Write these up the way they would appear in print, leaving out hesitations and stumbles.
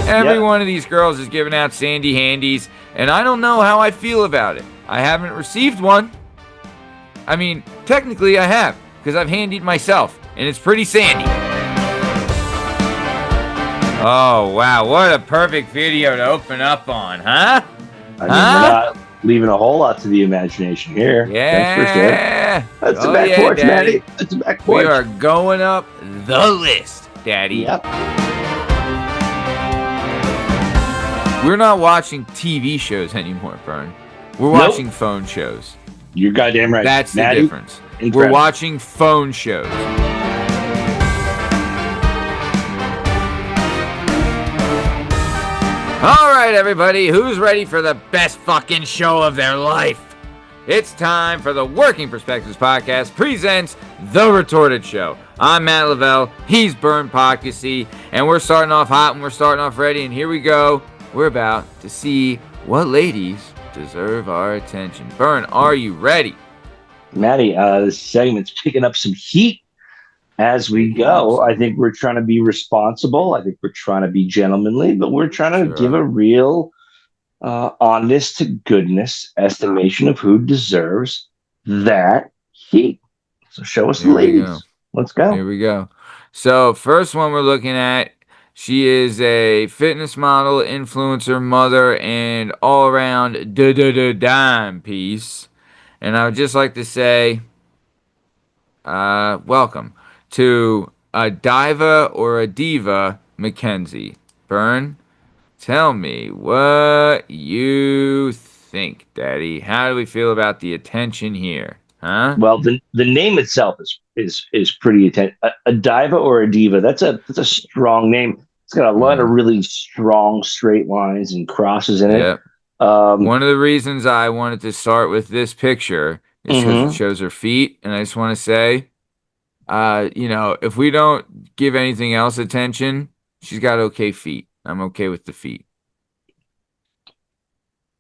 Every one of these girls is giving out sandy handies, and I don't know how I feel about it. I haven't received one. I mean, technically I have, because I've handied myself, and it's pretty sandy. Oh, wow, what a perfect video to open up on, huh? I mean, we're not leaving a whole lot to the imagination here. Yeah. Thanks for sharing. That's the back porch, Daddy. Maddie. That's the back porch. We are going up the list, Daddy. Yep. We're not watching TV shows anymore, Bern. We're watching phone shows. You're goddamn right. That's Maddie, the difference. incredible. We're watching phone shows. All right, everybody, who's ready for the best fucking show of their life? It's time for the Working Perspectives Podcast presents The Retorted Show. I'm Matt Lavelle, he's Bern Podcasty, and we're starting off hot and we're starting off ready, and here we go. We're about to see what ladies deserve our attention. Bern, are you ready? Maddie, this segment's picking up some heat as we go. I think we're trying to be responsible. I think we're trying to be gentlemanly, but we're trying to give a real honest to goodness estimation of who deserves that heat. So show us the ladies. Let's go. Here we go. So first one we're looking at, she is a fitness model, influencer, mother, and all-around dime piece. And I would just like to say, welcome to a diva or a diva, Mackenzie. Bern, tell me what you think, Daddy. How do we feel about the attention here? Huh? Well, the name itself is pretty intense. A diva or a diva, that's a strong name. It's got a lot of really strong straight lines and crosses in it. Yep. One of the reasons I wanted to start with this picture is because it shows her feet, and I just want to say, if we don't give anything else attention, she's got okay feet. I'm okay with the feet.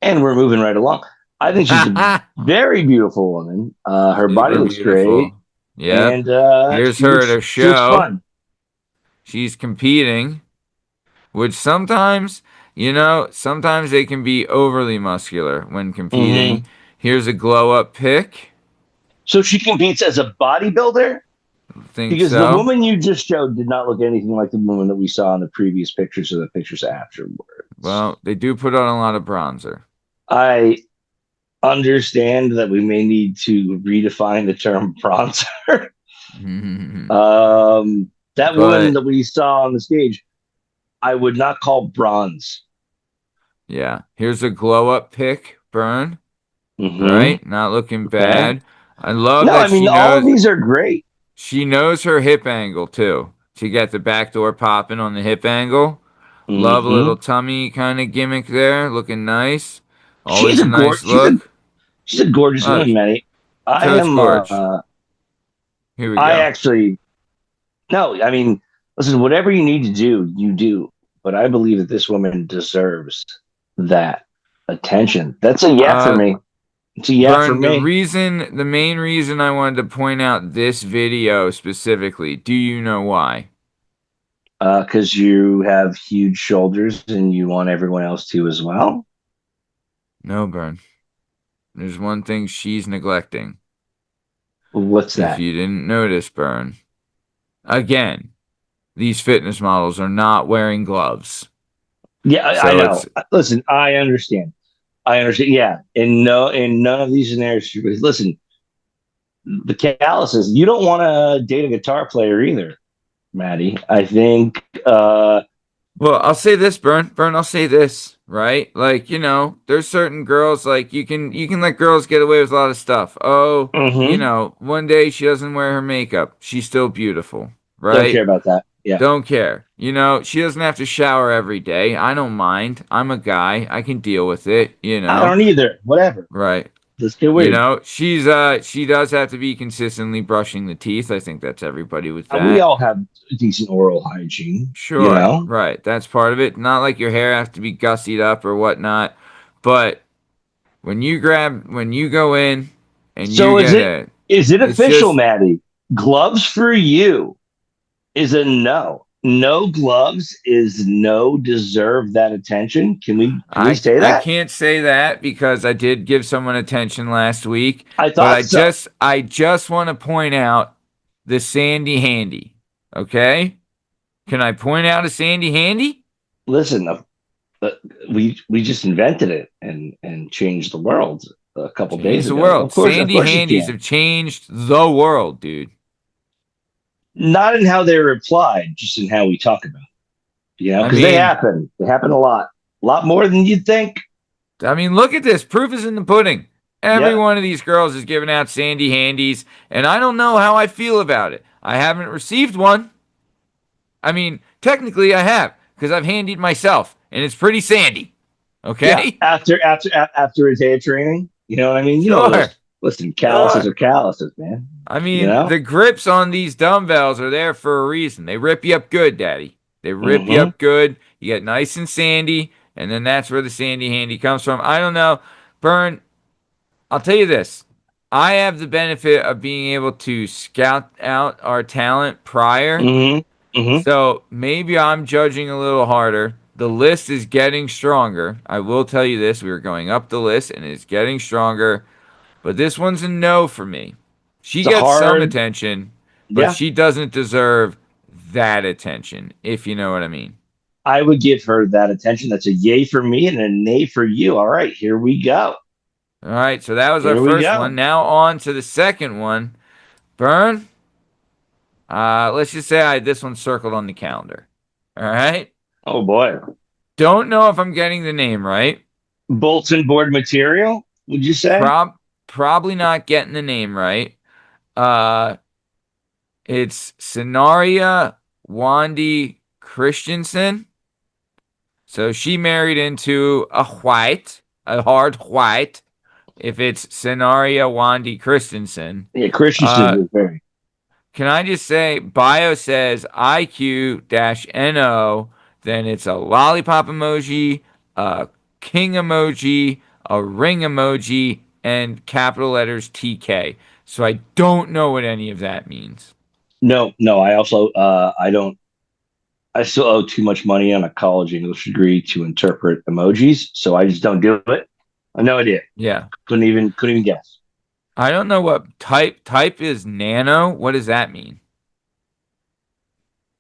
And we're moving right along. I think she's a very beautiful woman. Her body looks great. Yeah. And here's her at her show. Fun. She's competing, which sometimes they can be overly muscular when competing. Here's a glow-up pic. So she competes as a bodybuilder? Because the woman you just showed did not look anything like the woman that we saw in the previous pictures or the pictures afterwards. Well, they do put on a lot of bronzer. I understand that we may need to redefine the term bronzer. That woman that we saw on the stage, I would not call bronze. Yeah. Here's a glow-up pic, Bern. Right? Not looking bad. I love that she knows. All of these are great. She knows her hip angle, too. She got the back door popping on the hip angle. Love a little tummy kind of gimmick there. Looking nice. Always a nice look. She's a gorgeous woman, Maddie. Here we go. Listen, whatever you need to do, you do. But I believe that this woman deserves that attention. That's a for me. It's a for me. The main reason I wanted to point out this video specifically, do you know why? Because you have huge shoulders and you want everyone else to as well? No, Bern. There's one thing she's neglecting. What's that? If you didn't notice, Bern. Again, these fitness models are not wearing gloves. Yeah, I know. Listen, I understand. Yeah, in none of these scenarios. Listen, the calluses. You don't want to date a guitar player either, Maddie. I think. Well, I'll say this, Bern. I'll say this, right? Like, there's certain girls, like, you can let girls get away with a lot of stuff. Oh, one day she doesn't wear her makeup. She's still beautiful, right? Don't care about that. Yeah. Don't care. She doesn't have to shower every day. I don't mind. I'm a guy. I can deal with it, I don't either. Whatever. Right. Let's get weird. She does have to be consistently brushing the teeth. I think that's everybody with that. We all have decent oral hygiene. Sure. Right. That's part of it. Not like your hair has to be gussied up or whatnot. But when you go in and is it official, Maddie? Gloves for you. is a no. No gloves is no deserve that attention. Can we say I that? can't say that because I did give someone attention last week, I but thought so. I just want to point out the Sandy Handy. Okay? Can I point out a Sandy Handy? Listen, uh, we just invented it and changed the world a couple Change days the ago. world. Of Sandy course you Handies can. have changed the world, dude. Not in how they're applied, just in how we talk about it, I because they mean, happen. They happen a lot more than you'd think. look at this. Proof is in the pudding. Every Yep. one of these girls is giving out Sandy Handies, and I don't know how I feel about it. I haven't received one. I mean, technically I have, because I've handied myself, and it's pretty sandy. Yeah. Okay? After a day of training, you know what I mean. You know Sure. those. Listen, calluses Sure. are calluses, man. I You mean, know. the grips on these dumbbells are there for a reason. They rip you up good, Daddy. They rip you Hmm. up good. You get nice and sandy, and then that's where the sandy handy comes from. I don't know. Burn, I'll tell you this. I have the benefit of being able to scout out our talent prior. Hmm. Hmm. So maybe I'm judging a little harder. The list is getting stronger. I will tell you this. We are going up the list, and it's getting stronger. But this one's a no for me. She It's a gets some hard. attention, but Yeah. she doesn't deserve that attention, if you know what I mean. I would give her that attention. That's a yay for me and a nay for you. All right, here we go. All right, so that was our Here we first one. go. Now on to the second one. Burn, let's just say this one's circled on the calendar. All right. Oh boy. Don't know if I'm getting the name right. Bulletin board material, would you say? Probably not getting the name right. Uh, it's Scenaria Wandy Christensen. So she married into a hard white. If it's Scenaria Wandy Christensen, Yeah, Christensen uh, is very. can I just say bio says IQ-NO, then it's a lollipop emoji, a king emoji, a ring emoji, and capital letters TK. So I don't know what any of that means. No, no. I also I don't. I still owe too much money on a college English degree to interpret emojis, so I just don't do it. I have no idea. Yeah. Couldn't even guess. I don't know what type is nano. What does that mean?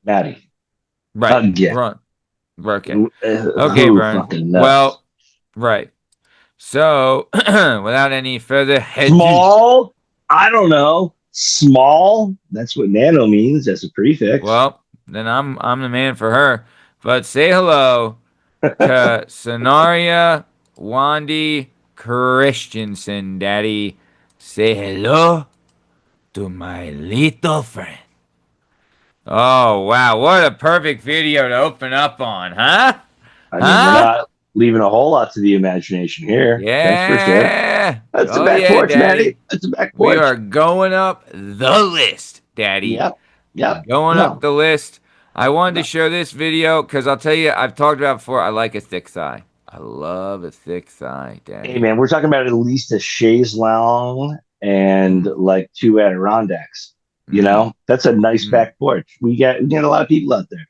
Maddie, Right. again. Run. Okay. Okay, Who Vern. fucking knows? Well, right. So, without any further ado, Small? I don't know. Small? That's what nano means as a prefix. well, then I'm the man for her. But say hello to Sonaria Wandy Christensen, Daddy. Say hello to my little friend. Oh wow, what a perfect video to open up on, huh? I mean, we're Huh? not leaving a whole lot to the imagination here. That's for sure. Yeah. That's the Oh back yeah, porch, Maddie. Daddy. That's the back We porch. are going up the list, Daddy. Yep. Yep. Going up No. the list. I wanted to No. show this video because I'll tell you, I've talked about before. I like a thick thigh. I love a thick thigh, Hey, Daddy. man, we're talking about at least a chaise long and Mm, like two Adirondacks. mm, That's a nice mm. back porch. We get a lot of people out there.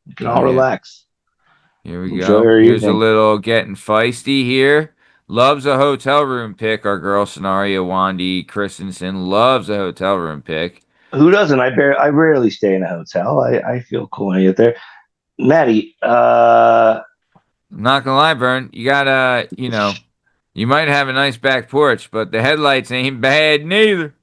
We can Oh all yeah. relax, Here we enjoy go. our Here's a evening. little getting feisty here. Loves a hotel room pick. Our girl Sonaria Wandy Christensen loves a hotel room pick. Who doesn't? I rarely stay in a hotel. I feel cool when I get there. Maddie, I'm not gonna lie, Vern. You gotta, you might have a nice back porch, but the headlights ain't bad neither.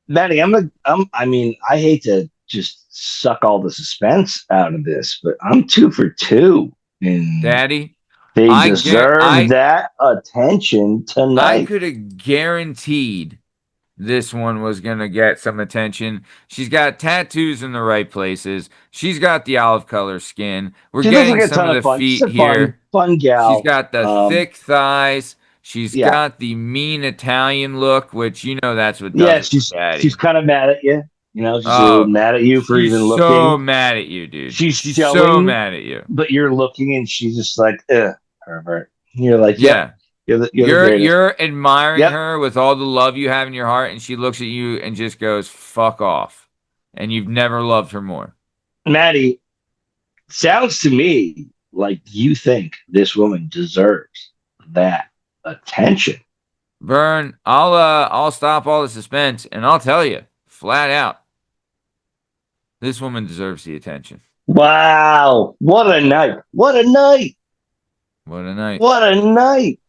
Maddie, I mean, I hate to just suck all the suspense out of this, but I'm 2 for 2, and Daddy, they I gar- deserve I that attention I tonight. could have guaranteed this one was gonna get some attention. She's got tattoos in the right places. She's got the olive color skin. We're She looks like getting a some ton of of the fun. She's feet a here. fun She's gal. got the thick thighs. She's Yeah, got the mean Italian look, which that's what does yeah. it for She's Daddy. kind of mad at you. She's a little Oh, mad at you for she's even so looking. mad at you, dude. She's She's so showing, mad at you. but you're looking, and she's just like, ugh, pervert. You're like, yep, Yeah. you're the You're greatest. you're admiring Yep. her with all the love you have in your heart, and she looks at you and just goes, "Fuck off," and you've never loved her more. Maddie, sounds to me like you think this woman deserves that attention. Vern, I'll stop all the suspense and I'll tell you flat out, this woman deserves the attention. Wow. What a night. What a night. What a night. What a night.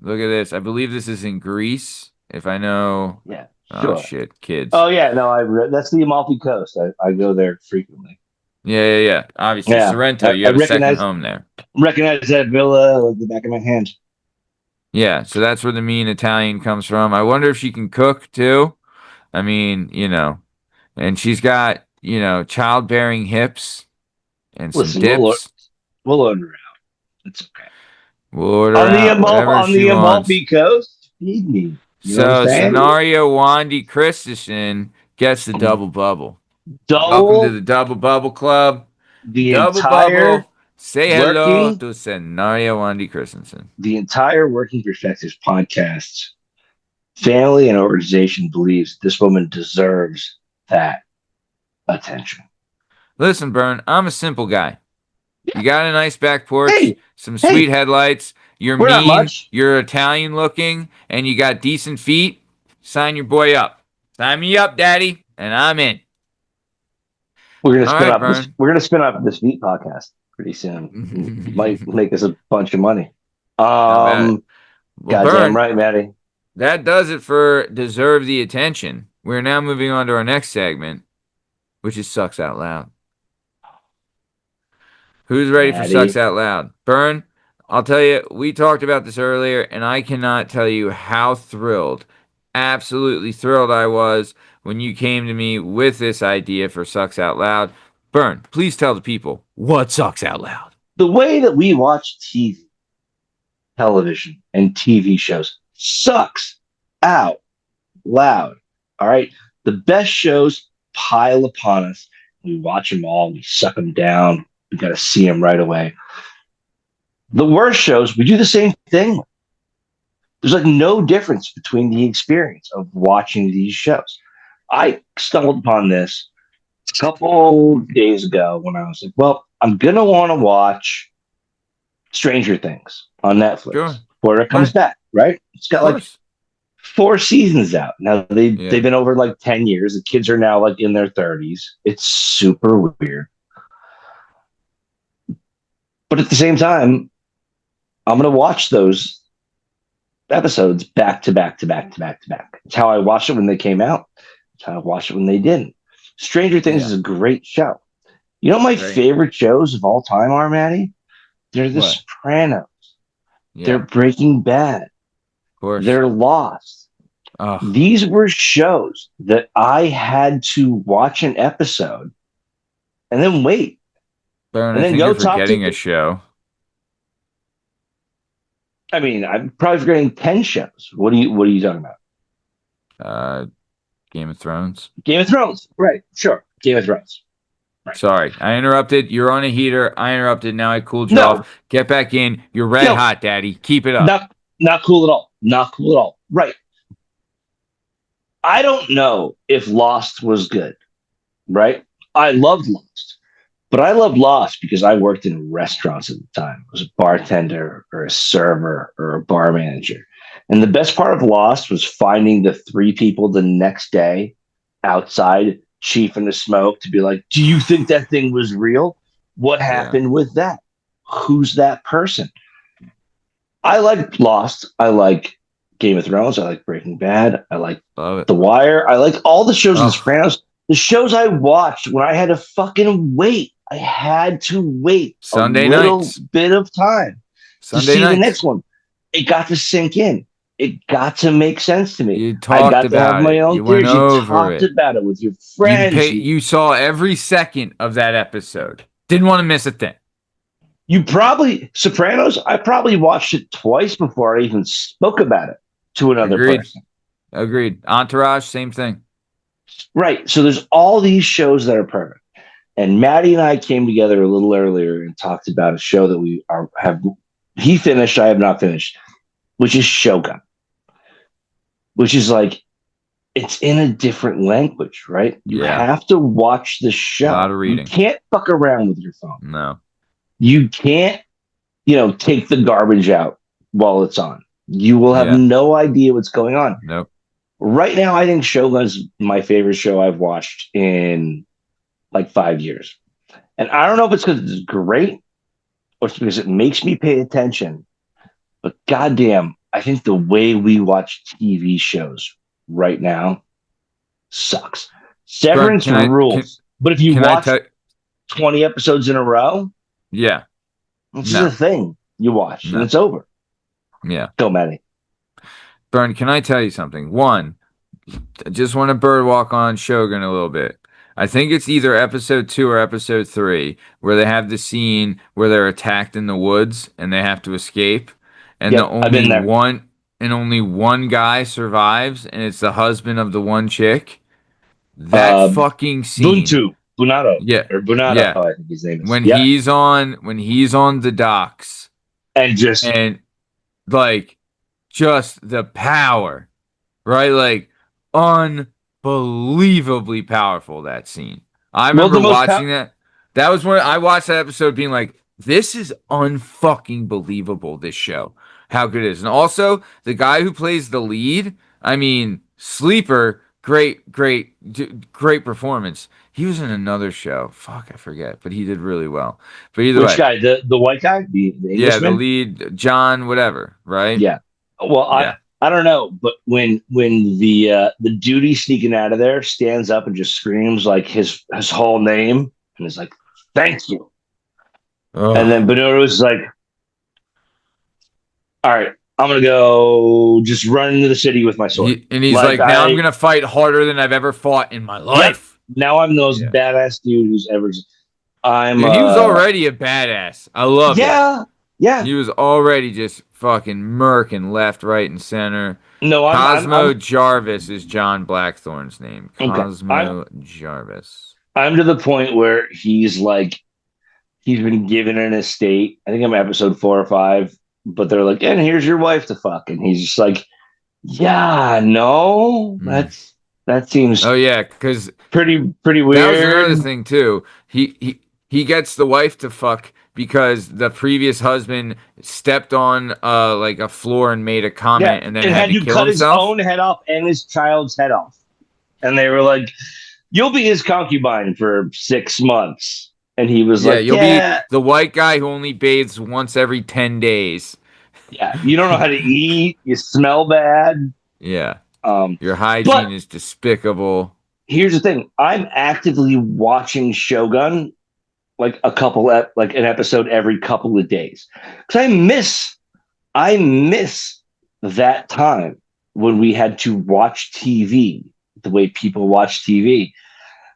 Look at this. I believe this is in Greece. If I know. Yeah, Oh, sure. shit. Kids. Oh, yeah. No, that's the Amalfi Coast. I go there frequently. Yeah. Obviously, Yeah. Sorrento, you have a second home there. Recognize that villa like the back of my hand. Yeah, so that's where the mean Italian comes from. I wonder if she can cook too. I mean, and she's got, childbearing hips and some Listen, dips. we'll order out. It's okay. We'll order out whatever she wants. Amalfi Coast, feed me. You know what I'm So saying? scenario Wandy Christensen gets the double bubble. Welcome to the double bubble club. The Double entire bubble. Say hello to scenario Wandy Christensen. The entire Working Perspectives podcast, family and organization believes this woman deserves that attention. Listen, Bern, I'm a simple guy. You got a nice back porch, some Hey, sweet headlights. You're we're not mean, much. you're Italian looking, and you got decent feet. Sign your boy up. Sign me up, daddy, and I'm in. We're gonna spin up this Beat podcast pretty soon. Might make us a bunch of money. Well, Goddamn right, Maddie. That does it for Deserve the Attention. We're now moving on to our next segment, which is Sucks Out Loud. Who's ready for Sucks Out Loud? Bern, I'll tell you, we talked about this earlier, and I cannot tell you how thrilled, absolutely thrilled I was when you came to me with this idea for Sucks Out Loud. Bern, please tell the people what sucks out loud. The way that we watch television, and TV shows sucks out loud. All right. The best shows pile upon us. We watch them all. We suck them down. We got to see them right away. The worst shows, we do the same thing. There's like no difference between the experience of watching these shows. I stumbled upon this a couple days ago when I was like, well, I'm going to want to watch Stranger Things on Netflix before it comes back, right? It's got like 4 seasons out. Now they've been over like 10 years. The kids are now like in their 30s. It's super weird. But at the same time, I'm going to watch those episodes back to back to back to back to back. It's how I watched it when they came out. It's how I watched it when they didn't. Stranger Things is a great show. You know what my favorite shows of all time are, Maddie? They're The Sopranos. Yeah. They're Breaking Bad. Of course. They're Lost. These were shows that I had to watch an episode and then wait. Bern, and then you're forgetting a show. I mean, I'm probably forgetting 10 shows. What are you talking about? Game of Thrones. Game of Thrones. Right. Sure. Game of Thrones. Right. Sorry, I interrupted. You're on a heater. I interrupted. Now I cooled you off. Get back in. You're red hot, Daddy. Keep it up. Not cool at all. Not cool at all. Right. I don't know if Lost was good. Right. I loved Lost. But I loved Lost because I worked in restaurants at the time. I was a bartender or a server or a bar manager. And the best part of Lost was finding the 3 people the next day outside chiefing the smoke to be like, do you think that thing was real? What happened with that? Who's that person? I like Lost. I like Game of Thrones. I like Breaking Bad. I like The Wire. I like all the shows in The Sopranos. The shows I watched when I had to fucking wait. I had to wait Sunday a little bit of time to see the next one. It got to sink in. It got to make sense to me. You talked about it. You went over it. You talked about it with your friends. You saw every second of that episode. Didn't want to miss a thing. Sopranos, I probably watched it twice before I even spoke about it to another person. Agreed. Entourage, same thing. Right. So there's all these shows that are perfect. And Maddie and I came together a little earlier and talked about a show that he finished, I have not finished, which is Shogun. Which is like it's in a different language, right? You Yeah. have to watch the A lot show. of You reading. can't fuck around with your phone. No. You can't, take the garbage out while it's on. You will have Yeah. no idea what's going on. Nope. Right now, I think Shogun's my favorite show I've watched in like 5 years. And I don't know if it's because it's great or it's because it makes me pay attention. But goddamn, I think the way we watch TV shows right now sucks. Bern, Severance rules. But if you can I watch tell? 20 episodes in a row, Yeah. this is a No. thing you watch and No. it's over. Yeah. So many. Bern, can I tell you something? One, I just want to bird walk on Shogun a little bit. I think it's either episode 2 or episode 3 where they have the scene where they're attacked in the woods and they have to escape, and the Yep, I've been only there. one guy survives, and it's the husband of the one chick. That Uh, fucking scene. Buntu, Bunato, Yeah. or Bunato, Yeah. I think his name is. When Yeah. he's on the docks And just, and like just the power, right? Like unbelievably powerful, that scene. I well, remember watching that. That was when I watched that episode being like, this is unfucking believable, this show. How good it is. And also the guy who plays the lead, I mean, Sleeper, great performance. He was in another show. Fuck, I forget, but he did really well. But either which way, guy? The white guy? The yeah, the Englishman? lead, John, whatever, right? Yeah. Well, Yeah. I don't know, but when the duty sneaking out of there stands up and just screams like his whole name and is like, "Thank you," and then Ugh. Benoto's like, "All right, I'm gonna go just run into the city with my sword." And he's Like like, now I'm gonna fight harder than I've ever fought in my yep. life. Now I'm the most Yeah. badass dude who's ever. I'm. Dude, he was already a badass. I love it. Yeah. He was already just fucking murking left, right, and center. No, Cosmo I'm Jarvis is John Blackthorne's name. okay. Cosmo Jarvis. I'm to the point where he's like, he's been given an estate. I think I'm episode 4 or 5, but they're like, and here's your wife to fuck, and he's just like, yeah, no, that seems Oh yeah, because pretty that was another weird. thing too. He gets the wife to fuck because the previous husband stepped on like a floor and made a Yeah, comment and then and had had to to kill cut his himself. own head off and his child's head off, and they were like, you'll be his concubine for 6 months, and he was Yeah, like, you'll yeah, be the white guy who only bathes once every 10 days. yeah, you don't know how to eat, you smell bad. Yeah. Um, Your hygiene but is despicable. here's the thing: I'm actively watching Shogun like like an episode every couple of days because I miss that time when we had to watch TV the way people watch TV,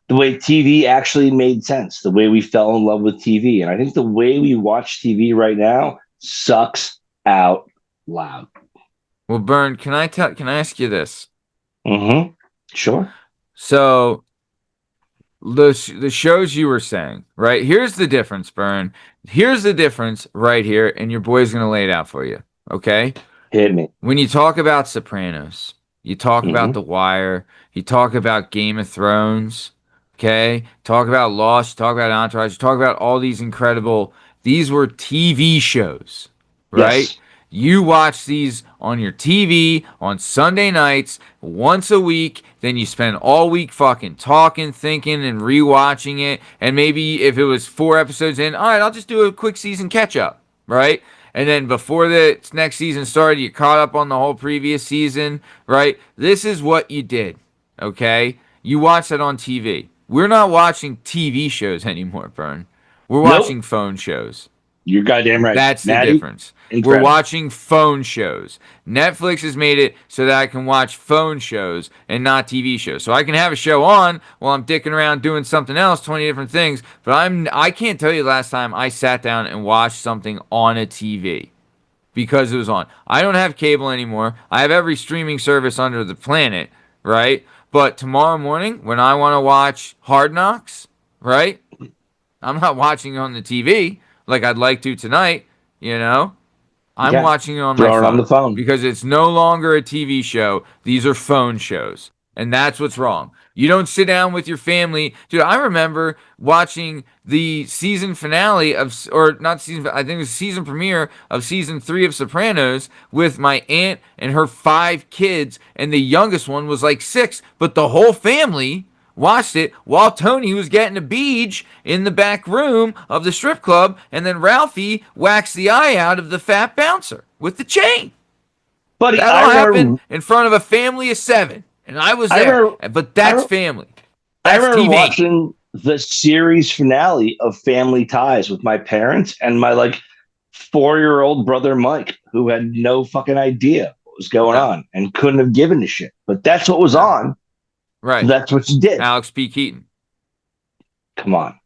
the way TV actually made sense, the way we fell in love with TV. And I think the way we watch TV right now sucks out loud. Well, Bern, can I ask you this? Mm-hmm. Sure. So the shows you were saying, right? Here's the difference, Bern. Here's the difference right here, and your boy's gonna lay it out for you. Okay? Hit me. When you talk about Sopranos, you talk about Mm-hmm. The Wire, you talk about Game of Thrones, okay? Talk about Lost, you talk about Entourage, you talk about all these incredible, these were TV shows, right? Yes. You watch these on your TV on Sunday nights once a week, then you spend all week fucking talking, thinking, and rewatching it. And maybe if it was 4 episodes in, all right, I'll just do a quick season catch up, right? And then before the next season started, you caught up on the whole previous season, right? This is what you did, okay? You watched it on TV. We're not watching TV shows anymore, Bern. We're Nope. watching phone shows. You're goddamn right. That's the Maddie, difference. incredible. We're watching phone shows. Netflix has made it so that I can watch phone shows and not TV shows. So I can have a show on while I'm dicking around doing something else, 20 different things, but I can't tell you the last time I sat down and watched something on a TV because it was on. I don't have cable anymore. I have every streaming service under the planet, right? But tomorrow morning when I want to watch Hard Knocks, right? I'm not watching it on the TV like I'd like to tonight, you know? I'm Yeah. watching it on Throw my it phone on the phone. because it's no longer a TV show. These are phone shows. And that's what's wrong. You don't sit down with your family. Dude, I remember watching the season finale of, or not season, I think it was season premiere of season 3 of Sopranos with my aunt and her 5 kids, and the youngest one was like 6, but the whole family watched it while Tony was getting a beach in the back room of the strip club, and then Ralphie waxed the eye out of the fat bouncer with the chain. Buddy, That all happened in front of a family of 7, and I was I there. remember, But I, that's re- family. I That's remember TV. watching the series finale of Family Ties with my parents and my like 4-year-old brother Mike, who had no fucking idea what was going No, on and couldn't have given a shit. But that's what was no. on. So Right. that's what you did. Alex P. Keaton. Come on.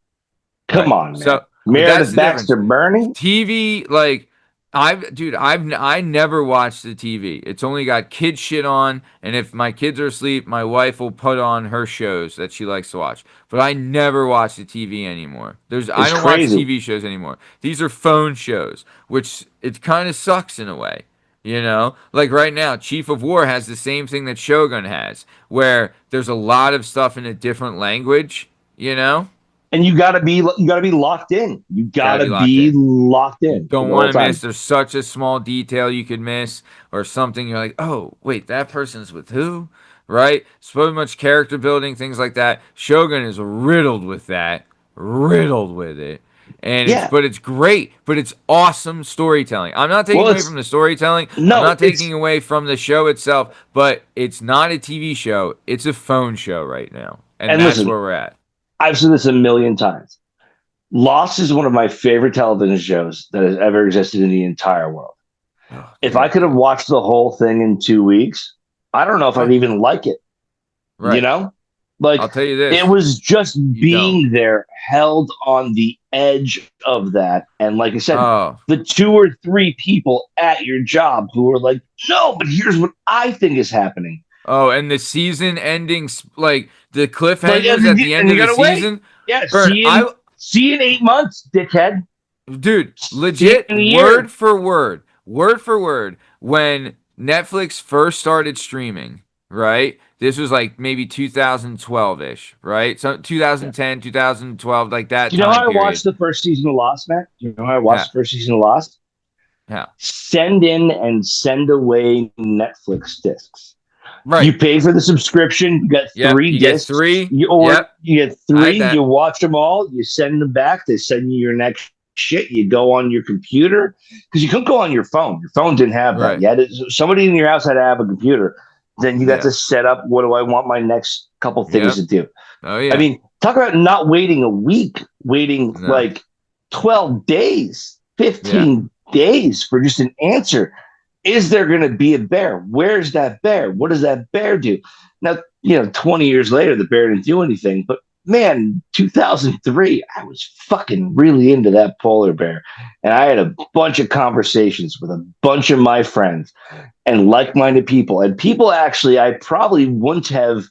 Come Right. on, man. So, but that's Meredith the difference. Baxter Bernie? TV, like, I never watched the TV. It's only got kid shit on, and if my kids are asleep, my wife will put on her shows that she likes to watch. But I never watch the TV anymore. I It's don't watch crazy. TV shows anymore. These are phone shows, which it kind of sucks in a way. You know, like right now, Chief of War has the same thing that Shogun has, where there's a lot of stuff in a different language. You know, And you gotta be locked in. You gotta be gotta locked be in. locked You in for don't the whole want to miss. time. There's such a small detail you could miss, or something you're like, oh, wait, that person's with who? Right? So much character building, things like that. Shogun is riddled with that, riddled with it. And Yeah. it's great, but it's awesome storytelling. I'm not taking Well, away from the storytelling. I'm no, not taking away from the show itself, but it's not a TV show. It's a phone show right now. And and that's listen, where we're at. I've said this a million times. Lost is one of my favorite television shows that has ever existed in the entire world. Oh, If I good, could have good. watched the whole thing in 2 weeks, I don't know if I'd Right. even like it. You Right. know? Like I'll tell you it this. was just You don't. being there, held on the edge of that. And like I said, Oh, the 2 or 3 people at your job who are like, no, but here's what I think is happening. oh, and the season endings, like the Like, cliffhangers at the end and you of the gotta wait. season. Yeah, Bert, see you in 8 months, dickhead. dude, See you legit, in a year. word for word, when Netflix first started streaming, right? This was like maybe 2012 ish, right? So Yeah. 2010, 2012, like that Do you know how time I watched period. the first season of Lost, Matt? Do you know how I watched Yeah, the first season of Lost? yeah, Send in and send away Netflix discs. You right. pay for the subscription, you get Yep, three you get discs, 3. or Yep, you get I three, had you that. watch them all, you send them back, they send you your next shit, you go on your computer, because you couldn't go on your phone. Your phone didn't have that. Right. You had to, somebody in your house had to have a computer. Then you got Yeah. to set up what do I want my next couple things Yep. to do. Oh I yeah. mean, talk about not waiting a week, waiting No. like 12 days, Yeah. 15 days for just an answer. Is there going to be a bear? Where's that bear? What does that bear do? Now, 20 years later, the bear didn't do anything, but man, 2003, I was fucking really into that polar bear. And I had a bunch of conversations with a bunch of my friends and like minded people. And people actually, I probably wouldn't have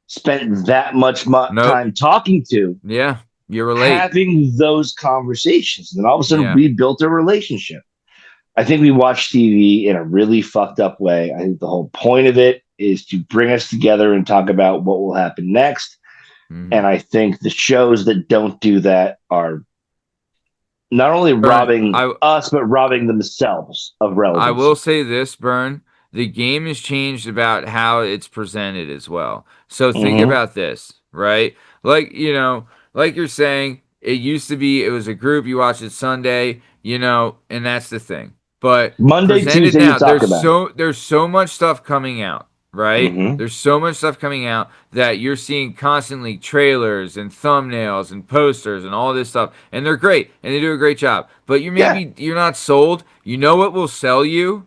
spent that much Nope. time talking to, Yeah. You relate. having those conversations. And then all of a sudden, Yeah. we built a relationship. I think we watch TV in a really fucked up way. I think the whole point of it is to bring us together and talk about what will happen next. And Mhm. I think the shows that don't do that are not only Burn. robbing us, but robbing themselves of I will relevancy. say this, Burn. The game has changed about how it's presented as well. So think Mm-hmm. about this, right? Like, like you're saying, it was a group, you watch it Sunday, and that's the thing. But Monday, presented Tuesday, you now, talk about it. there's so much stuff coming out, right? Mm-hmm. There's so much stuff coming out that you're seeing constantly trailers and thumbnails and posters and all this stuff, and they're great and they do a great job. But Yeah. you're not sold. You know what will sell you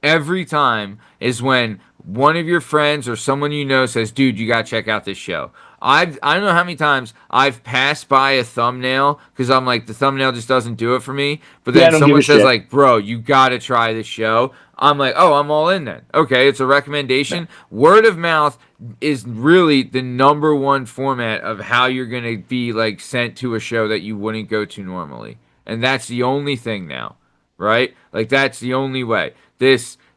every time is when one of your friends or someone you know says, "Dude, you gotta check out this show." I don't know how many times I've passed by a thumbnail because I'm like the thumbnail just doesn't do it for me. But Yeah, I then don't give a someone says shit. like, "Bro, you gotta try this show." I'm like, "Oh, I'm all in then." Okay, it's a recommendation. Word of mouth is really the number one format of how you're gonna be like sent to a show that you wouldn't go to normally, and that's the only thing now, right? Like that's the only way.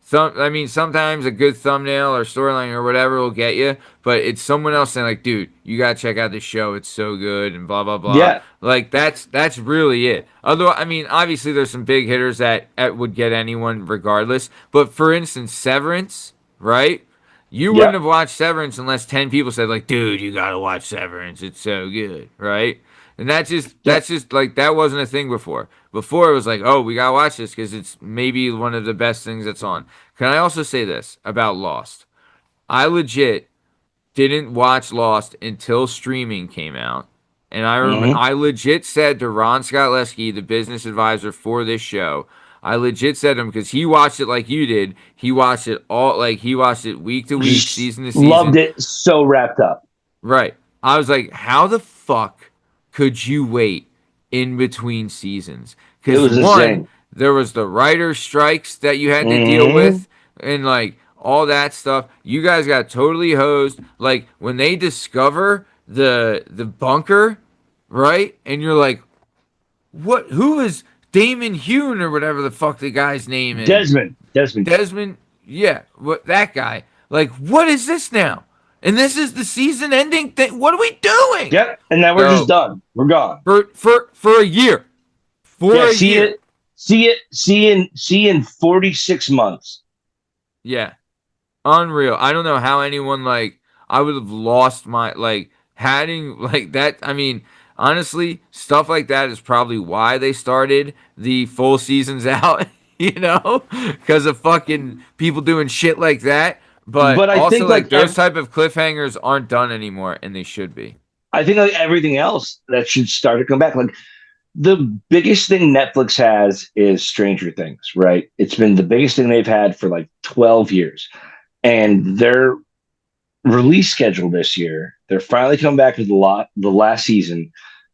sometimes a good thumbnail or storyline or whatever will get you, but it's someone else saying like, "Dude, you gotta check out this show. It's so good," and blah blah blah. Yeah. Like that's really it. Although obviously there's some big hitters that would get anyone regardless. But for instance, Severance, right? You wouldn't have Yep. watched Severance unless 10 people said like, "Dude, you gotta watch Severance. It's so good," right? And that's Yep. just like that wasn't a thing before. Before it was like, "Oh, we gotta watch this because it's maybe one of the best things that's on." Can I also say this about Lost? I legit didn't watch Lost until streaming came out. And Hmm. I legit said to Ron Scott Lesky, the business advisor for this show, I legit said to him because he watched it like you did. He watched it week to week, Just season to loved season. it. So wrapped up. Right. I was like, how the fuck could you wait in between seasons? It Because was one, insane. there was the writer strikes that you had to deal Hmm. with, and like all that stuff. You guys got totally hosed. Like when they discover the bunker, right? And you're like, what? Who is Damon Hune or whatever the fuck the guy's name is? Desmond. Desmond. Desmond, yeah, what that guy? Like, what is this now? And this is the season ending thing. What are we doing? Yep. And now we're just So done. We're gone. for a year, for Yeah. a See year, it. See it. See in 46 months. yeah, unreal. I don't know how anyone like I would have lost my like having like that. Honestly, stuff like that is probably why they started the full seasons out. Because of fucking people doing shit like that. But But I also, think like like those type of cliffhangers aren't done anymore, and they should be. I think like everything else that should start to come back. Like the biggest thing Netflix has is Stranger Things, right? It's been the biggest thing they've had for like 12 years. And their release schedule this year, they're finally coming back with the last season.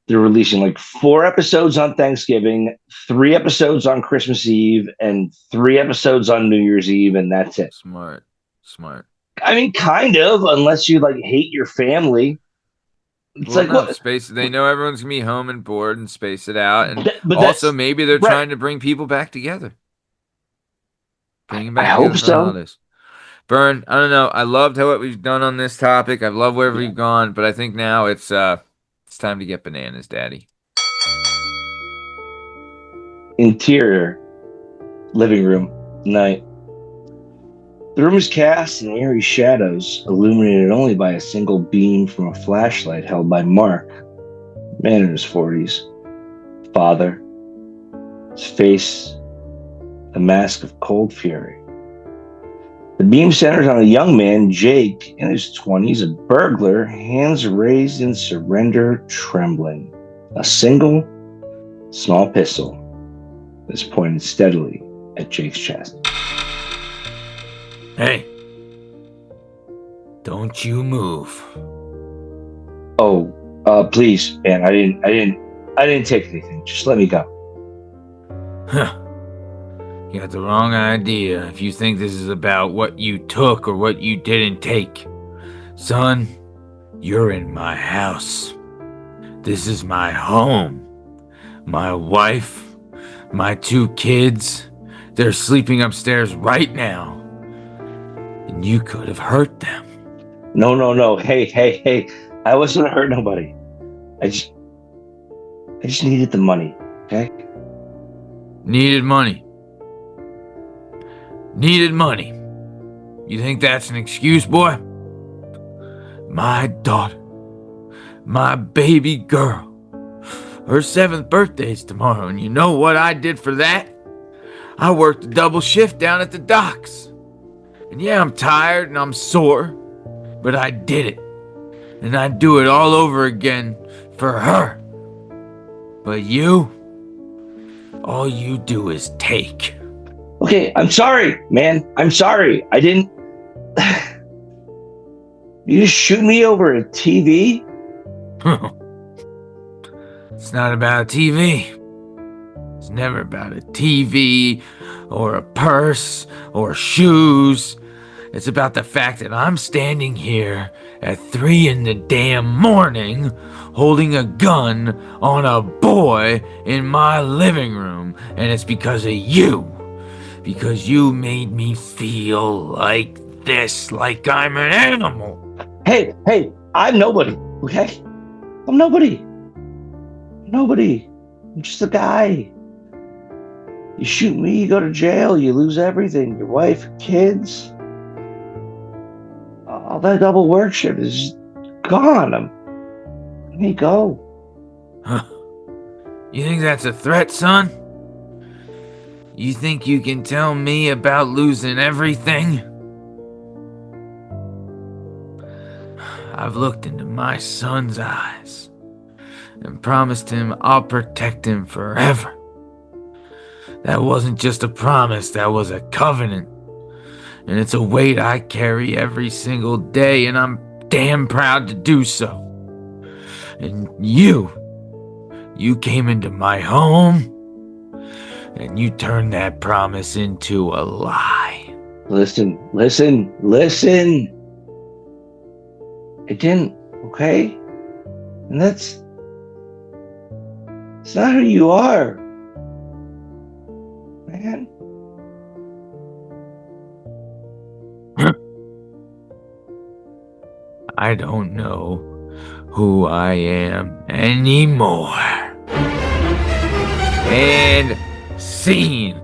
They're releasing like 4 episodes on Thanksgiving, 3 episodes on Christmas Eve, and 3 episodes on New Year's Eve, and that's it. Smart, smart. I mean, kind of, unless you like hate your family. It's Well, like no, what? space. They know everyone's gonna be home and bored, and space it out. And But also, that's maybe they're right. trying to bring people back together, bring them I back hope together for the so. holidays. Burn. I don't know. I loved what we've done on this topic. I love where Yeah. we've gone, but I think now it's time to get bananas, Daddy. Interior living room night. The room is cast in eerie shadows, illuminated only by a single beam from a flashlight held by Mark, a man in his 40s, father, his face a mask of cold fury. The beam centers on a young man, Jake, in his 20s, a burglar, hands raised in surrender, trembling. A single, small pistol is pointed steadily at Jake's chest. Hey, don't you move. Oh, please, man, I didn't take anything. Just let me go. Huh. You got the wrong idea if you think this is about what you took or what you didn't take. Son, you're in my house. This is my home. My wife, my 2 kids, they're sleeping upstairs right now. And you could have hurt them. No, no, no. Hey. I wasn't gonna hurt nobody. I just I just needed the money. Okay? Needed money. Needed money. You think that's an excuse, boy? My daughter, my baby girl, her 7th birthday's tomorrow, and you know what I did for that? I worked a double shift down at the docks. And yeah, I'm tired and I'm sore, but I did it. And I'd do it all over again for her. But you, all you do is take. Okay, I'm sorry, man. I'm sorry. I didn't You just shoot me over a TV? It's not about a TV. It's never about a TV or a purse or shoes. It's about the fact that I'm standing here at 3 in the damn morning holding a gun on a boy in my living room, and it's because of you. because you made me feel like this, like I'm an animal. Hey, I'm nobody, okay? I'm nobody. Nobody. I'm just a guy. You shoot me, you go to jail, you lose everything. Your wife, kids. All that double work shift is gone. Let me go. Huh. You think that's a threat, son? You think you can tell me about losing everything? I've looked into my son's eyes and promised him I'll protect him forever. That wasn't just a promise, that was a covenant. And it's a weight I carry every single day, and I'm damn proud to do so. And you came into my home, and you turned that promise into a lie. Listen. It didn't, okay? And it's not who you are, man. I don't know who I am anymore. And scene.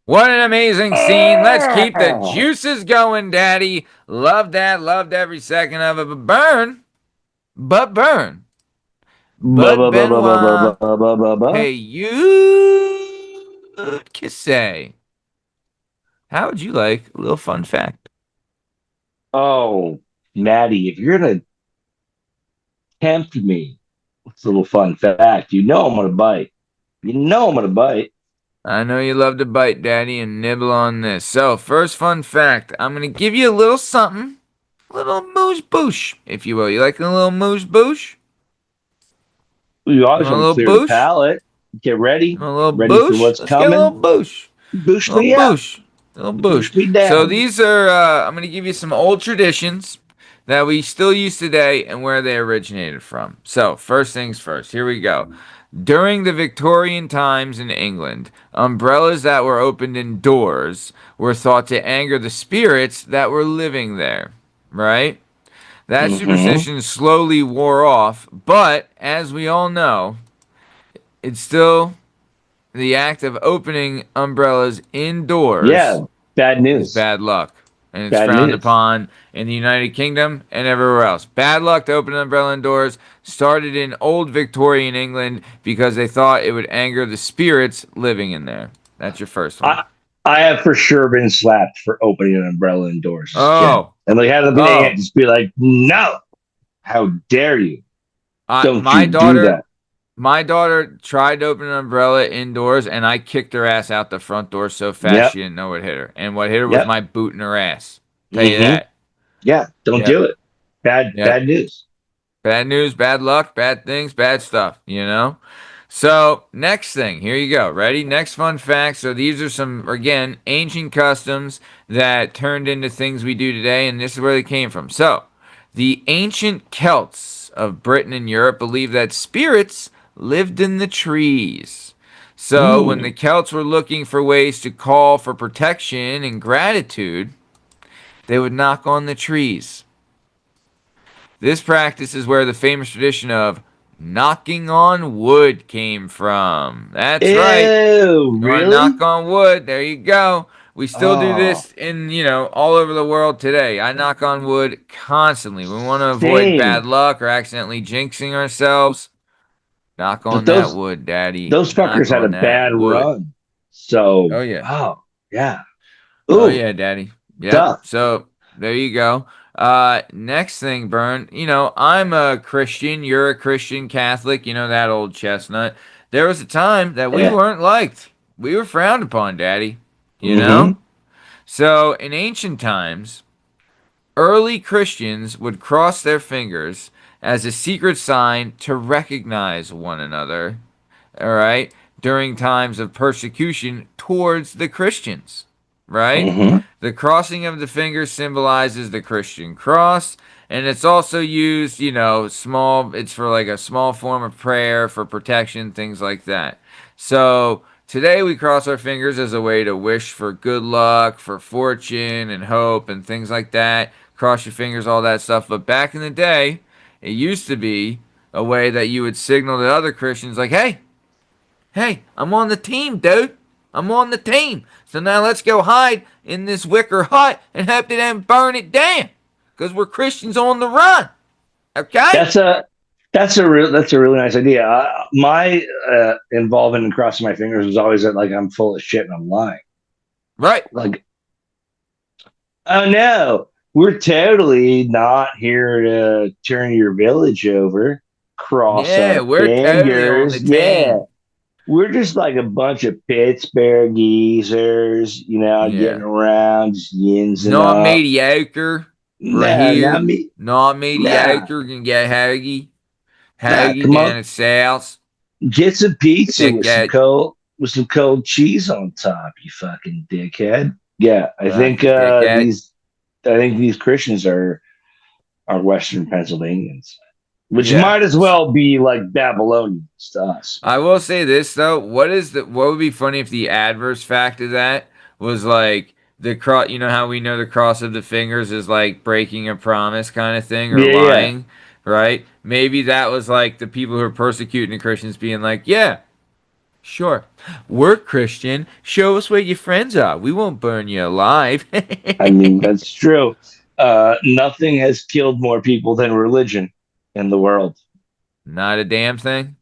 What an amazing scene. Let's keep the juices going, Daddy. Loved that. Loved every second of it. But burn. But burn. Ba But ba ba ba ba ba Benoit. ba ba ba ba. Hey, you. Kissay. How would you like a little fun fact? Oh, Maddie, if you're gonna tempt me, it's a little fun fact. You know I'm gonna bite. You know I'm gonna bite. I know you love to bite, Daddy, and nibble on this. So, first fun fact, I'm going to give you a little something. A little moose boosh, if you will. You like a little moose boosh? You You always want a want to little clear the boosh? palate. Get You ready. want a little Ready for boosh? what's Let's get a little coming. boosh. Boost A little me up. boosh. A little boosh. Boost me So, down. these are, I'm going to give you some old traditions that we still use today and where they originated from. So, first things first. Here we go. During the Victorian times in England, umbrellas that were opened indoors were thought to anger the spirits that were living there, right? That Mm-hmm. superstition slowly wore off, but as we all know, it's still the act of opening umbrellas indoors Yeah. Bad is news. bad luck, and it's Bad frowned news. upon in the United Kingdom and everywhere else. Bad luck to open an umbrella indoors started in old Victorian England because they thought it would anger the spirits living in there. That's your first one. I I have for sure been slapped for opening an umbrella indoors as a kid. Oh, And like had to be oh, just be like, no, how dare you? Don't my you do daughter. that. My daughter tried to open an umbrella indoors, and I kicked her ass out the front door so fast Yep. she didn't know what hit her. And what hit her was Yep. my boot in her ass. Tell you Mm-hmm. that. Yeah. Don't Yep. do it. Yep. Bad news. Bad news, bad luck, bad things, bad stuff, you know? So, next thing, here you go. Ready? Next fun fact. So, these are some, again, ancient customs that turned into things we do today, and this is where they came from. So, the ancient Celts of Britain and Europe believed that spirits lived in the trees. So, when the Mm. Celts were looking for ways to call for protection and gratitude, they would knock on the trees. This practice is where the famous tradition of knocking on wood came from. That's right. Ew, You want to knock really? on wood? There you go. We still do Oh, this in, all over the world today. I knock on wood constantly. We want to avoid bad same. luck or accidentally jinxing ourselves. Knock But on that wood, Daddy. those Knock fuckers had a on that bad wood. run. So, Oh, yeah. oh, yeah. Oh Ooh, yeah, Daddy. Yep. tough. So there you go. Next thing, Burn. I'm a Christian. You're a Christian Catholic. You know that old chestnut. There was a time that we Yeah. weren't liked. We were frowned upon, Daddy. You know. Mm-hmm. So in ancient times, early Christians would cross their fingers as a secret sign to recognize one another. All right, during times of persecution towards the Christians, right? Mm-hmm. The crossing of the fingers symbolizes the Christian cross, and it's also used, it's for like a small form of prayer for protection, things like that. So Today we cross our fingers as a way to wish for good luck, for fortune and hope and things like that. Cross your fingers, all that stuff. But back in the day, it used to be a way that you would signal to other Christians, like, hey, I'm on the team, dude. I'm on the team. So now let's go hide in this wicker hut and hope they don't burn it down. Because we're Christians on the run. Okay? That's a that's a really nice idea. My involvement in crossing my fingers was always that like I'm full of shit and I'm lying. Right. Like, oh no, we're totally not here to turn your village over. Cross Yeah, our we're totally on the fingers. Yeah. team. We're just like a bunch of Pittsburgh geezers, getting Yeah. around, just yinsing Not up. mediocre. We're No, not here. me. Not Nah, mediocre. Can get hoagie. nah, Hoagie come on. down at Sal's. Get some pizza Dick with some that cold cheese on top, you fucking dickhead. Yeah, fucking dickhead. I think these Christians are Western Pennsylvanians, which Yeah. might as well be like Babylonians to us. I will say this though. What would be funny if the adverse fact of that was like the cross, you know how we know the cross of the fingers is like breaking a promise kind of thing or Yeah, yeah. lying, right? Maybe that was like the people who are persecuting the Christians being like, yeah, sure. We're Christian. Show us where your friends are. We won't burn you alive. I mean, that's true. Nothing has killed more people than religion in the world. Not a damn thing.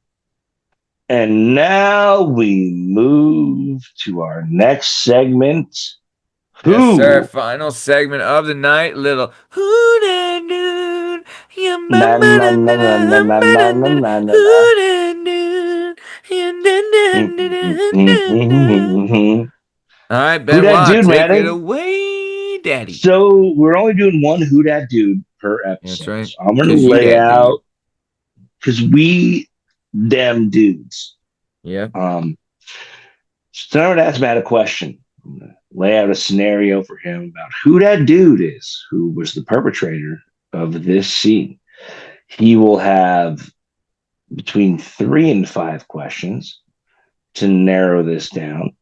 And now we move to our next segment. Yes, sir. Who? Final segment of the night. Little who da dude. Ya ba Na ba na da na da na na da na ba na da na da da. na na na. Who da dude. Ya da da da da da da. All right, Who that Benoit, dude, take it man? away, Daddy. So we're only doing one Who Dat Dude per That's episode. right. So I'm gonna Cause you lay that dude. out because we them dudes. Yeah. So I'm gonna ask Matt a question. I'm gonna lay out a scenario for him about who that dude is, who was the perpetrator of this scene. He will have between 3 and 5 questions to narrow this down.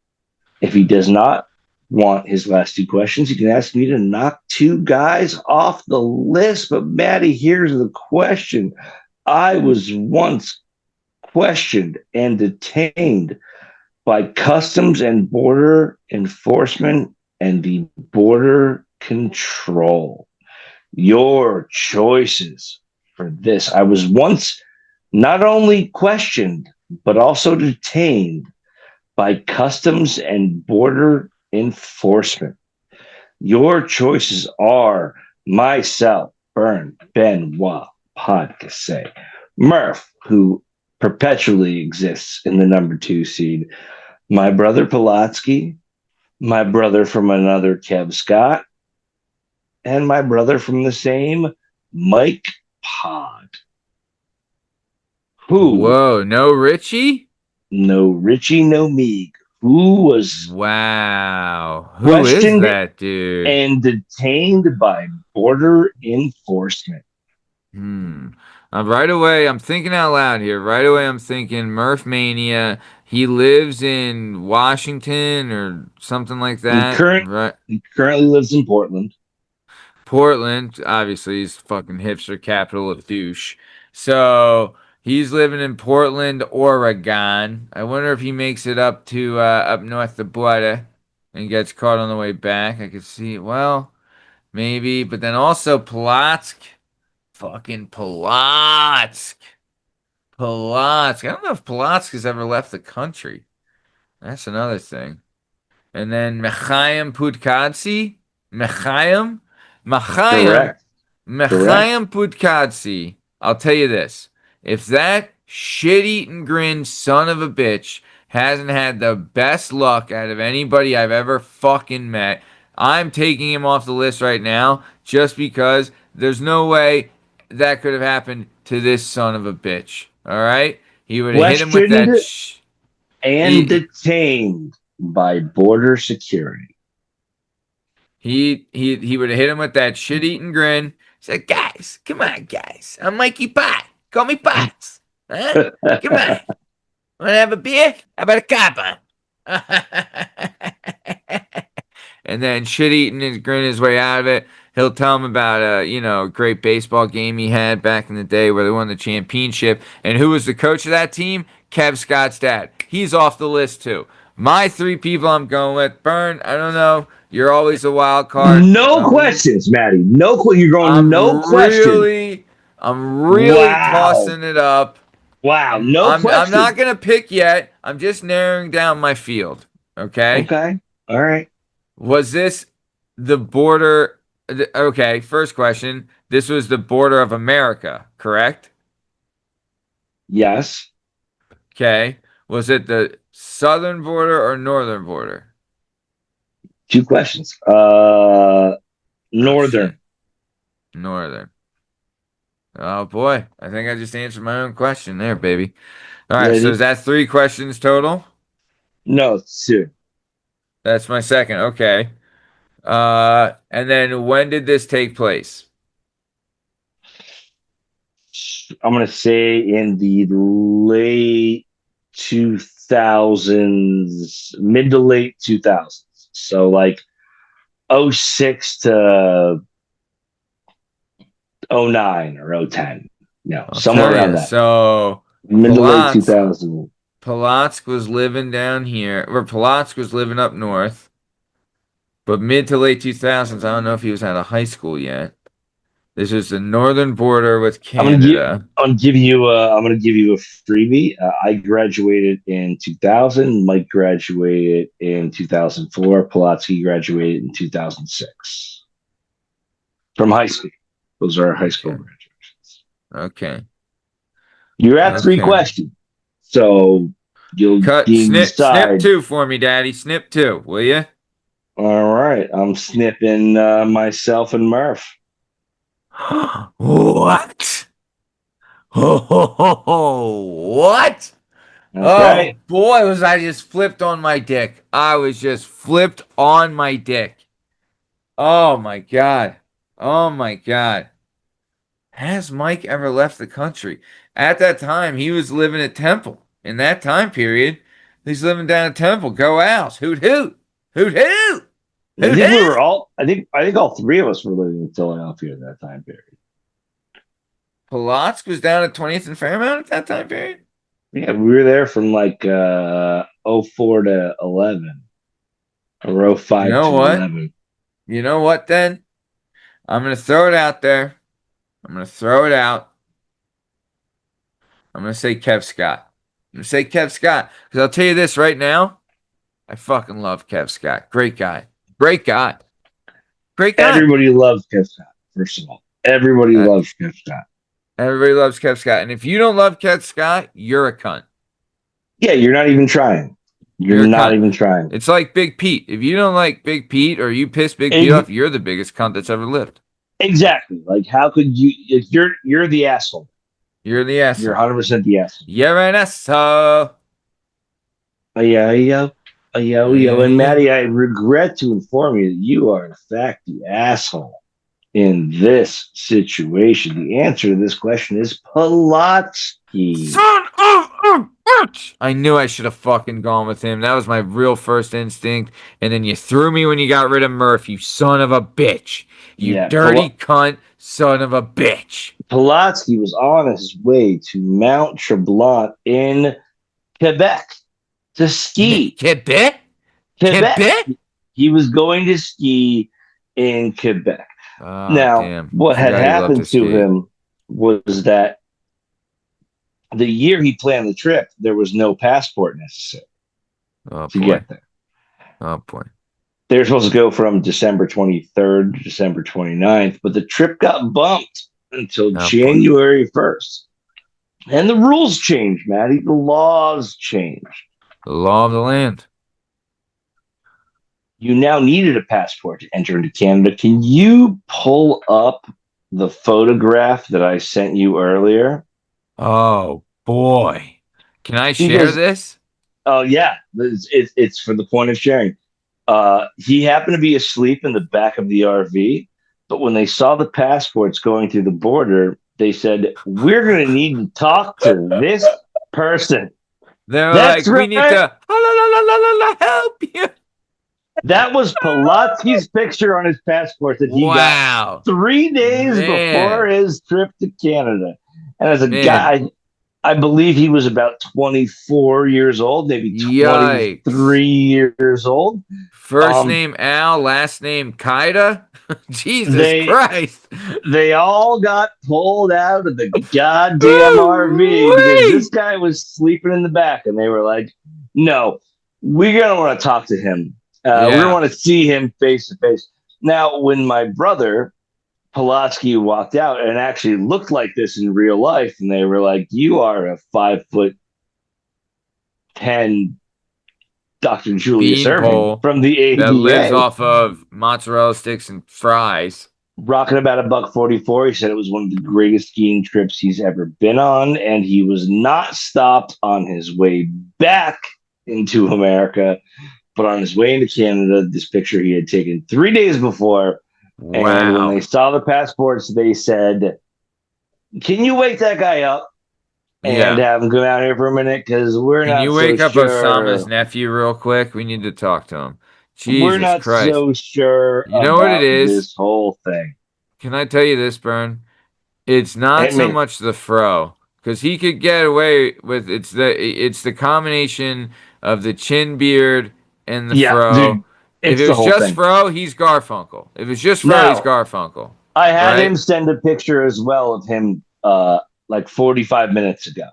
If he does not want his last 2 questions, he can ask me to knock 2 guys off the list. But Maddie, here's the question. I was once questioned and detained by Customs and Border Enforcement and the Border Control. Your choices for this. I was once not only questioned, but also detained by Customs and Border Enforcement. Your choices are myself, Bern, Benoit, Podcast, Murph, who perpetually exists in the number 2 seed, my brother Pulatsky, my brother from another Kev Scott, and my brother from the same Mike Pod. Who? Whoa, no Richie? No Richie, no Meeg. Who was Wow. Who is questioned that dude? and detained by border enforcement? Hmm. Right away, I'm thinking out loud here. Right away, I'm thinking Murph Mania. He lives in Washington or something like He, that. current, Right. he currently lives in Portland. Portland, obviously, is fucking hipster capital of douche. So he's living in Portland, Oregon. I wonder if he makes it up to up north the border and gets caught on the way back. I could see. Well, maybe, but then also Plotzk. Fucking Polotsk. Polotsk. I don't know if Polotsk has ever left the country. That's another thing. And then Mechaim Pudkadze. Mechaim? Mechaim. Correct. Correct. Mechaim Pudkadze. I'll tell you this. If that shit-eating grin son of a bitch hasn't had the best luck out of anybody I've ever fucking met, I'm taking him off the list right now just because there's no way that could have happened to this son of a bitch. All right? He would have hit him with Questioned that and he detained by border security. he would have hit him with that shit-eating grin. Said, "Guys, come on, guys. I'm Mikey Pot. Call me Potts. Huh? Come on. Want to have a beer? How about a cop on? And then shit eating and grin his way out of it. He'll tell him about a great baseball game he had back in the day where they won the championship. And who was the coach of that team? Kev Scott's dad. He's off the list too. My three people I'm going with. Burn, I don't know. You're always a wild card. No questions, Maddie. You're going no I'm questions. really I'm really Wow. tossing it up. Wow. I'm No I'm I'm not questions. gonna pick yet. I'm just narrowing down my field. Okay? Okay. All right. Was this the border? Okay, first question. This was the border of America, correct? Yes. Okay. Was it the southern border or northern border? Two questions. Oh shit. Northern. Northern. Oh boy. I think I just answered my own question there, baby. All right, so is Ready? that three questions total? No, it's two. That's my second. Okay. And then when did this take place? I'm gonna say in the late 2000s, mid to late 2000s. So like '06 to '09 or '10. No, I'll somewhere tell around you. that. So Mid to late Polotsk 2000. Polotsk was living down here, or Polotsk was living up north, but mid to late 2000s, I don't know if he was out of high school yet. This is the northern border with I'm gonna give Canada. I'm gonna give you a freebie. I graduated in 2000. Mike graduated in 2004. Pulaski graduated in 2006 from high school. Those are our high school Okay. graduations. Okay. You're at three Okay. questions, so you'll Cut snip decide. two for me, Daddy. Snip two, will you? All right, I'm snipping myself and Murph. What? What? Oh Okay, boy, was I just flipped on my dick. I was just flipped on my dick. Oh my God. Oh my God. Has Mike ever left the country? At that time, he was living at Temple. In that time period, he's living down at Temple. Go Owls. Hoot hoot. Hoot hoot. I Hoot think we were hoot. all. I think all three of us were living in Philadelphia at that time period. Polotsk was down at 20th and Fairmount at that time period. Yeah, we were there from like '04 to 11 or You '05 know to what? 11. You know what then? I'm going to throw it out there. I'm going to throw it out. I'm going to say Kev Scott. I'm going to say Kev Scott. Because I'll tell you this right now. I fucking love Kev Scott. Great guy. Great guy. Great guy. Everybody loves Kev Scott, first of all. Everybody Uh, loves Kev Scott. Everybody loves Kev Scott. And if you don't love Kev Scott, you're a cunt. Yeah, you're not even trying. You're You're a not cunt. even trying. It's like Big Pete. If you don't like Big Pete or you piss Big Pete Ex- off, you're the biggest cunt that's ever lived. exactly. Like, how could you? You're the asshole. You're the You're asshole. 100% the asshole. You're an asshole. Yeah, yeah. Yo, yo. Yeah, And yeah. Maddie, I regret to inform you that you are, in fact, the asshole in this situation. The answer to this question is Pulaski. Son of a bitch! I knew I should have fucking gone with him. That was my real first instinct. And then you threw me when you got rid of Murph, you son of a bitch. You Yeah, dirty cunt, son of a bitch. Pulaski was on his way to Mount Tremblant in Quebec to ski. Quebec? Quebec. Quebec? He was going to ski in Quebec. Oh, Now, damn. what had Forgot he loved to happened to ski. him was that the year he planned the trip, there was no passport necessary Oh, to boy. get there. Oh, boy. They were supposed to go from December 23rd to December 29th, but the trip got bumped until Oh, boy. January 1st. And the rules changed, Maddie. The laws changed. The law of the land. You now needed a passport to enter into Canada. Can you pull up the photograph that I sent you earlier? Oh, boy. Can I share Because, this? oh, yeah, it's for the point of sharing. He happened to be asleep in the back of the RV, but when they saw the passports going through the border, they said, "We're going to need to talk to this person." They're That's like, we need right. to help you. That was Pulaski's picture on his passport that he got Wow. 3 days before Man. his trip to Canada. And as a Man. guy, I believe he was about 24 years old, maybe Yikes. 23 years old. First Um, name Al, last name Kaida. Jesus they Christ. they all got pulled out of the goddamn RV because this Woo-wee. guy was sleeping in the back, and they were like, "No, we're gonna want to talk to him. We're gonna Yeah. want to see him face to face." Now, when my brother Pulaski walked out and actually looked like this in real life, and they were like, "You are a 5'10" Dr. Julius Irving Beanpole from the that lives ADA, off of mozzarella sticks and fries. rocking about $144." He said it was one of the greatest skiing trips he's ever been on, and he was not stopped on his way back into America, but on his way into Canada. This picture he had taken 3 days before, and when they Wow. saw the passports, they said, "Can you wake that guy up and Yeah. have him come out here for a minute? Because we're Can not you so wake up Osama's sure. nephew real quick? We need to talk to him. We're Jesus not Christ. so sure You know what it about is? this whole thing." Can I tell you this, Bern? It's not I so mean, much the fro, because he could get away with it's the combination of the chin beard and the yeah, fro. dude, If it's it the was whole just thing. fro, he's Garfunkel. If it's just fro, he's Now, Garfunkel. I had him Right? send a picture as well of him like 45 minutes ago.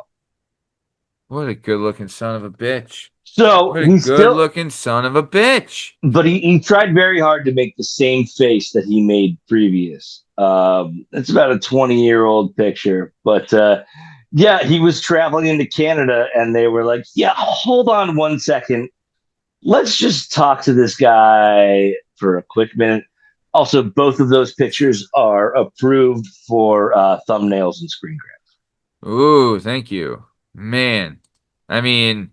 What a good looking son of a bitch. So What a he's good still, looking son of a bitch. but he tried very hard to make the same face that he made previous. It's about a 20-year-old picture, but yeah, he was traveling into Canada, and they were like, "Yeah, hold on 1 second. Let's just talk to this guy for a quick minute." Also, both of those pictures are approved for thumbnails and screen grabs. Ooh, thank you. Man. I mean,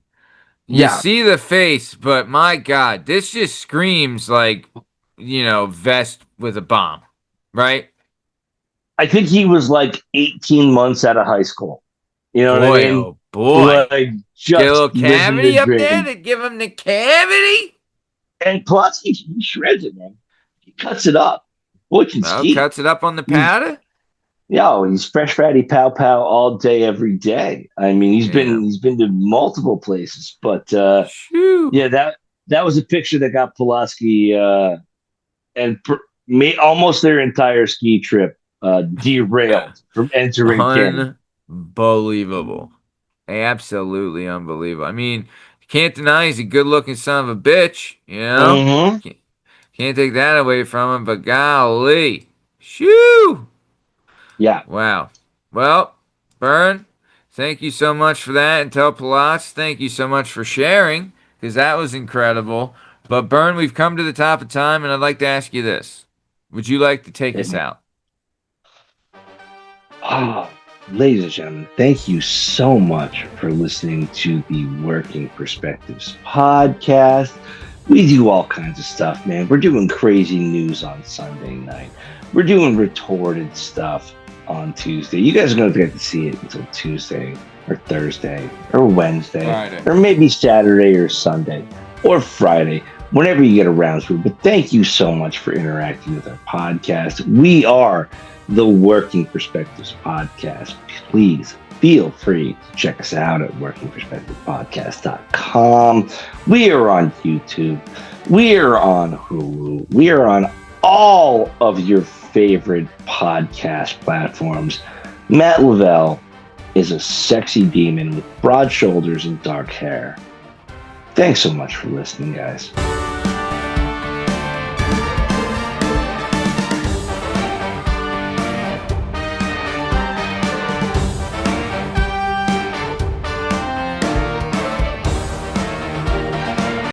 you Yeah, see the face, but my God, this just screams like, vest with a bomb, right? I think he was like 18 months out of high school. You know what I Boy, mean? oh boy. Like Get a just little living the cavity up there dream. to give him the cavity? And plus, he shreds it, man. He cuts it up. Boy can Well, ski. cuts it up on the He's powder? he's fresh fatty pow pow all day, every day. I mean, Damn. he's been to multiple places, but Shoo. yeah, that was a picture that got Pulaski and almost their entire ski trip derailed from entering Canada. Unbelievable. Absolutely unbelievable. I mean, can't deny he's a good looking son of a bitch, you know? Mm-hmm. Can't take that away from him, but golly. Shoo! Yeah. Wow. Well, Bern, thank you so much for that. And tell Pilates, thank you so much for sharing, because that was incredible. But Bern, we've come to the top of time, and I'd like to ask you this. Would you like to take us out? Oh, ladies and gentlemen, thank you so much for listening to the Working Perspectives podcast. We do all kinds of stuff, man. We're doing crazy news on Sunday night. We're doing retorted stuff on Tuesday. You guys are going to get to see it until Tuesday or Thursday or Wednesday Friday. or maybe Saturday or Sunday or Friday, whenever you get around to it. But thank you so much for interacting with our podcast. We are the Working Perspectives podcast. Please feel free to check us out at workingperspectivepodcast.com. We are on YouTube. We are on Hulu. We are on all of your favorite podcast platforms. Matt Lavelle is a sexy demon with broad shoulders and dark hair. Thanks so much for listening, guys.